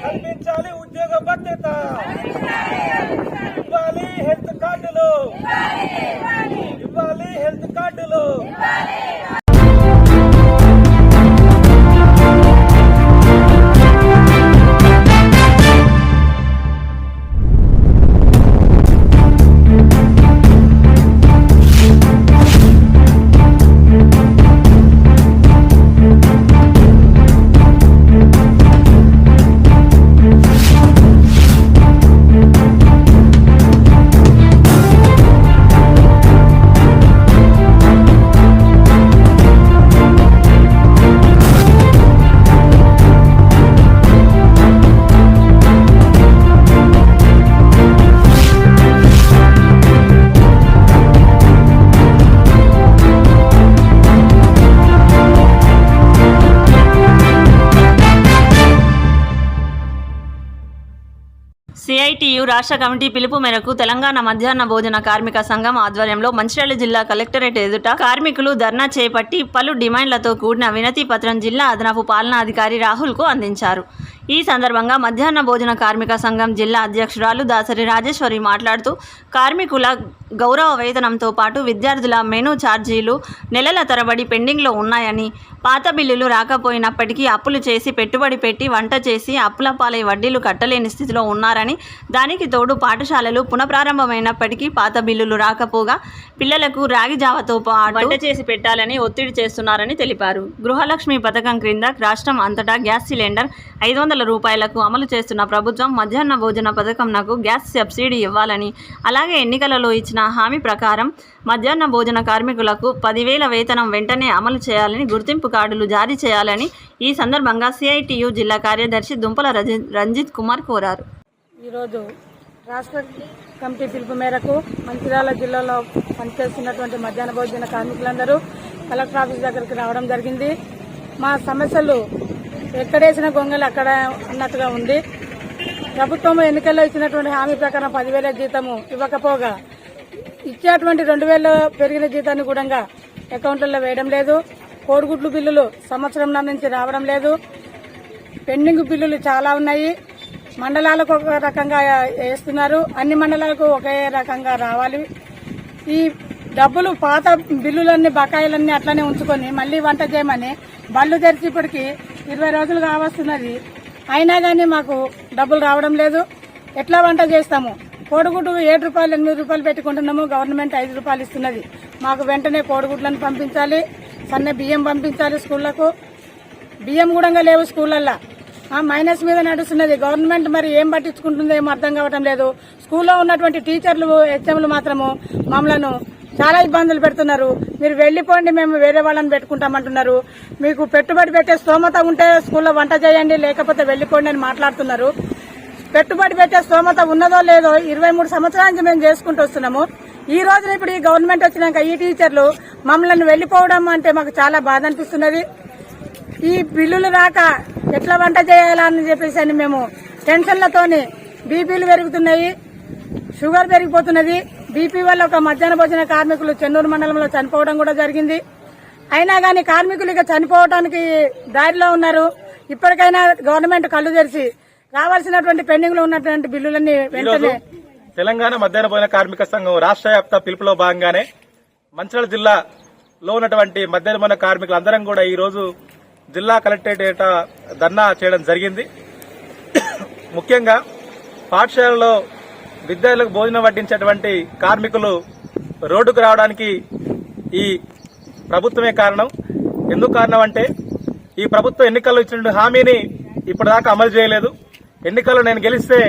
కల్పించాలి ఉద్యోగ భద్రత, ఇవ్వాలి హెల్త్ కార్డులు, ఇవ్వాలి హెల్త్ కార్డులు. సిఐటియు రాష్ట్ర కమిటీ పిలుపు మేరకు తెలంగాణ మధ్యాహ్న భోజన కార్మిక సంఘం ఆధ్వర్యంలో మంచిర్యాల జిల్లా కలెక్టరేట్ ఎదుట కార్మికులు ధర్నా చేపట్టి పలు డిమాండ్లతో కూడిన వినతి పత్రం జిల్లా అదనపు పాలనాధికారి రాహుల్కు అందించారు. ఈ సందర్భంగా మధ్యాహ్న భోజన కార్మిక సంఘం జిల్లా అధ్యక్షురాలు దాసరి రాజేశ్వరి మాట్లాడుతూ కార్మికుల గౌరవ వేతనంతో పాటు విద్యార్థుల మెనూ ఛార్జీలు నెలల తరబడి పెండింగ్లో ఉన్నాయని, పాత బిల్లులు రాకపోయినప్పటికీ అప్పులు చేసి పెట్టుబడి పెట్టి వంట చేసి అప్పుల పాలై వడ్డీలు కట్టలేని స్థితిలో ఉన్నారని, దానికి తోడు పాఠశాలలు పునఃప్రారంభమైనప్పటికీ పాత బిల్లులు రాకపోగా పిల్లలకు రాగి జావతో పాటు వంట చేసి పెట్టాలని ఒత్తిడి చేస్తున్నారని తెలిపారు. గృహలక్ష్మి పథకం క్రింద రాష్ట్రం అంతటా గ్యాస్ సిలిండర్ 500 రూపాయలకు అమలు చేస్తున్న ప్రభుత్వం మధ్యాహ్న భోజన పథకంనకు గ్యాస్ సబ్సిడీ ఇవ్వాలని, అలాగే ఎన్నికలలో ఇచ్చిన హామీ ప్రకారం మధ్యాహ్న భోజన కార్మికులకు 10,000 వేతనం వెంటనే అమలు చేయాలని, గుర్తింపు కార్డులు జారీ చేయాలని ఈ సందర్భంగా సిఐటియు జిల్లా కార్యదర్శి దుంపల రంజిత్ కుమార్ కోరారు. ఈరోజు రాష్ట్ర కమిటీ పిలుపు మేరకు మంచిర్యాల జిల్లాలో పనిచేస్తున్నటువంటి మధ్యాహ్న భోజన కార్మికులందరూ కలెక్టర్ ఆఫీస్ దగ్గరికి రావడం జరిగింది. మా సమస్యలు ఎక్కడేసిన గొంగలు అక్కడ అన్నట్టుగా ఉంది. ప్రభుత్వం ఎన్నికల్లో ఇచ్చినటువంటి హామీ ప్రకారం 10,000 జీతము ఇవ్వకపోగా ఇచ్చేటువంటి 2,000 పెరిగిన జీతాన్ని కూడా అకౌంట్లలో వేయడం లేదు. కోడిగుడ్లు బిల్లులు సంవత్సరం నుంచి రావడం లేదు. పెండింగ్ బిల్లులు చాలా ఉన్నాయి. మండలాలకు ఒక రకంగా వేస్తున్నారు, అన్ని మండలాలకు ఒకే రకంగా రావాలి. ఈ డబ్బులు పాత బిల్లులన్నీ బకాయిలన్నీ అట్లనే ఉంచుకొని మళ్లీ వంట చేయమని బళ్ళు తెరిచి ఇప్పటికి 20 రోజులు కావస్తున్నది. అయినా కానీ మాకు డబ్బులు రావడం లేదు. ఎట్లా వంట చేస్తాము? కోడిగుడ్డు 7 రూపాయలు 8 రూపాయలు పెట్టుకుంటున్నాము. గవర్నమెంట్ 5 రూపాయలు ఇస్తున్నది. మాకు వెంటనే కోడిగుడ్లను పంపించాలి, సన్న బియ్యం పంపించాలి. స్కూళ్లకు బియ్యం కూడా లేవు. స్కూళ్ళల్లో మైనస్ మీద నడుస్తున్నది. గవర్నమెంట్ మరి ఏం పట్టించుకుంటుందో ఏమో అర్థం కావటం లేదు. స్కూల్లో ఉన్నటువంటి టీచర్లు, హెచ్ఎంలు మాత్రము మమ్మలను చాలా ఇబ్బందులు పెడుతున్నారు. మీరు వెళ్లిపోండి, మేము వేరే వాళ్ళని పెట్టుకుంటామంటున్నారు. మీకు పెట్టుబడి పెట్టే స్తోమత ఉంటే స్కూల్లో వంట చేయండి, లేకపోతే వెళ్లిపోండి అని మాట్లాడుతున్నారు. పెట్టుబడి పెట్టే స్తోమత ఉన్నదో లేదో 23 సంవత్సరాల నుంచి మేము చేసుకుంటూ వస్తున్నాము. ఈ రోజున ఇప్పుడు ఈ గవర్నమెంట్ వచ్చినాక ఈ టీచర్లు మమ్మల్ని వెళ్లిపోవడం అంటే మాకు చాలా బాధ అనిపిస్తున్నది. ఈ బిల్లులు రాక ఎట్లా వంట చేయాలని చెప్పేసి అని మేము టెన్షన్లతోని బీపీలు పెరుగుతున్నాయి, షుగర్ పెరిగిపోతున్నది. బీపీ వల్ల ఒక మధ్యాహ్న భోజన కార్మికులు చెన్నూరు మండలంలో చనిపోవడం కూడా జరిగింది. అయినా కానీ కార్మికులు ఇక చనిపోవడానికి దారిలో ఉన్నారు. ఇప్పటికైనా గవర్నమెంట్ కళ్ళు తెరిచి రావాల్సినటువంటి పెండింగ్ లో ఉన్నటువంటి బిల్లులన్నీ వెంటనే. తెలంగాణ మధ్యాహ్న భోజన కార్మిక సంఘం రాష్ట్ర వ్యాప్త పిలుపులో భాగంగానే మంచిర్యాల జిల్లాలో ఉన్నటువంటి మధ్యాహ్న భోజన కార్మికులందరం కూడా ఈ రోజు జిల్లా కలెక్టరేట్ ధర్నా చేయడం జరిగింది. ముఖ్యంగా పాఠశాలలో విద్యార్థులకు భోజనం వడ్డించేటువంటి కార్మికులు రోడ్డుకు రావడానికి ఈ ప్రభుత్వమే కారణం. ఎందుకు కారణం అంటే ఈ ప్రభుత్వం ఎన్నికల్లో ఇచ్చిన హామీని ఇప్పటిదాకా అమలు చేయలేదు. ఎన్నికల్లో నేను గెలిస్తే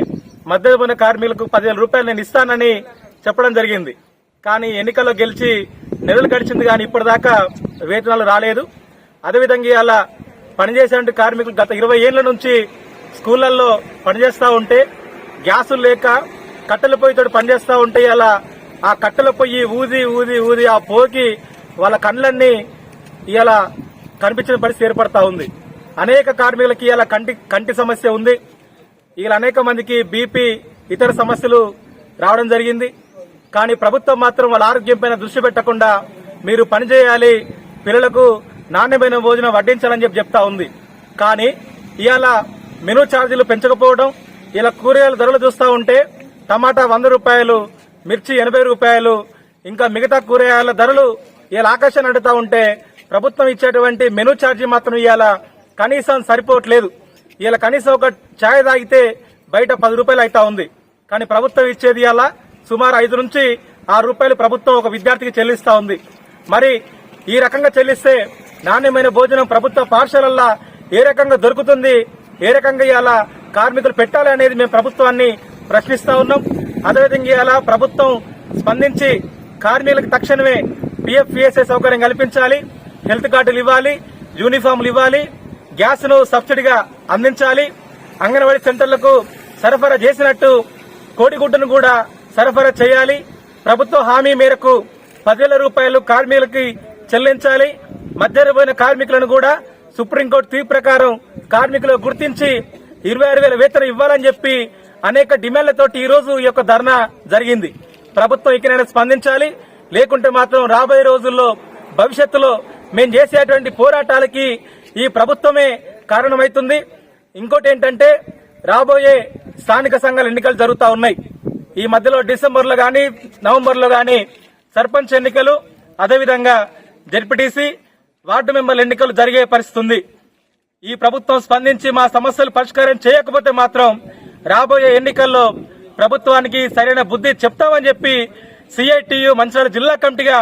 మధ్యాహ్న భోజన కార్మికులకు 10,000 రూపాయలు నేను ఇస్తానని చెప్పడం జరిగింది. కానీ ఎన్నికల్లో గెలిచి నెలలు గడిచింది కానీ ఇప్పటిదాకా వేతనాలు రాలేదు. అదేవిధంగా అలా పనిచేసే కార్మికులు గత 20 ఏళ్ల నుంచి స్కూళ్లలో పనిచేస్తూ ఉంటే గ్యాసులు లేక కట్టెల పొయ్యితో పనిచేస్తూ ఉంటే అలా ఆ కట్టెల పొయ్యి ఊది ఊది ఊది ఆ పోకి వాళ్ళ కళ్ళన్నీ ఇలా కనిపించిన పరిస్థితి ఏర్పడతా ఉంది. అనేక కార్మికులకి ఇలా కంటి సమస్య ఉంది. ఇలా అనేక మందికి బీపీ ఇతర సమస్యలు రావడం జరిగింది. కానీ ప్రభుత్వం మాత్రం వాళ్ళ ఆరోగ్యంపైన దృష్టి పెట్టకుండా మీరు పనిచేయాలి, పిల్లలకు నాణ్యమైన భోజనం వడ్డించాలని చెప్తా ఉంది. కానీ ఇవాళ మెనూ ఛార్జీలు పెంచకపోవడం, ఇలా కూరగాయల ధరలు చూస్తూ ఉంటే టమాటా 100 రూపాయలు, మిర్చి 80 రూపాయలు, ఇంకా మిగతా కూరగాయల ధరలు ఇలా ఆకాశాన్ని అడుగుతా ఉంటే ప్రభుత్వం ఇచ్చేటువంటి మెనూ ఛార్జీ మాత్రం ఇవాళ కనీసం సరిపోవట్లేదు. ఇలా కనీసం ఒక ఛాయ్ తాగితే బయట 10 రూపాయలు అవుతా ఉంది. కానీ ప్రభుత్వం ఇచ్చేది ఇలా సుమారు 5 నుంచి 6 రూపాయలు ప్రభుత్వం ఒక విద్యార్థికి చెల్లిస్తా ఉంది. మరి ఈ రకంగా చెల్లిస్తే నాణ్యమైన భోజనం ప్రభుత్వ పాఠశాలల్లో ఏ రకంగా దొరుకుతుంది, ఏ రకంగా ఇలా కార్మికులు పెట్టాలి అనేది మేము ప్రభుత్వాన్ని ప్రశ్నిస్తా ఉన్నాం. అదేవిధంగా ఇలా ప్రభుత్వం స్పందించి కార్మికులకు తక్షణమే PF-PSA సౌకర్యం కల్పించాలి, హెల్త్ కార్డులు ఇవ్వాలి, యూనిఫామ్లు ఇవ్వాలి, గ్యాస్ ను సబ్సిడీగా అందించాలి, అంగన్వాడీ సెంటర్లకు సరఫరా చేసినట్టు కోడిగుడ్డును కూడా సరఫరా చేయాలి, ప్రభుత్వ హామీ మేరకు 10,000 రూపాయలు కార్మికులకి చెల్లించాలి, మధ్యపోయిన కార్మికులను కూడా సుప్రీంకోర్టు తీర్పు ప్రకారం కార్మికులు గుర్తించి 26,000 వేతనం ఇవ్వాలని చెప్పి అనేక డిమాండ్లతోటి ఈ రోజు ఈ యొక్క ధర్నా జరిగింది. ప్రభుత్వం ఇకనైనా స్పందించాలి, లేకుంటే మాత్రం రాబోయే రోజుల్లో భవిష్యత్తులో మేము చేసేటువంటి పోరాటాలకి ఈ ప్రభుత్వమే కారణమవుతుంది. ఇంకోటి ఏంటంటే రాబోయే స్థానిక సంఘాల ఎన్నికలు జరుగుతూ ఉన్నాయి. ఈ మధ్యలో డిసెంబర్లో గాని నవంబర్లో గాని సర్పంచ్ ఎన్నికలు, అదేవిధంగా జెడ్పీటీసీ, వార్డు మెంబర్ల ఎన్నికలు జరిగే పరిస్థితి ఉంది. ఈ ప్రభుత్వం స్పందించి మా సమస్యలు పరిష్కారం చేయకపోతే మాత్రం రాబోయే ఎన్నికల్లో ప్రభుత్వానికి సరైన బుద్ధి చెప్తామని చెప్పి CITU మంచిర్యాల జిల్లా కమిటీగా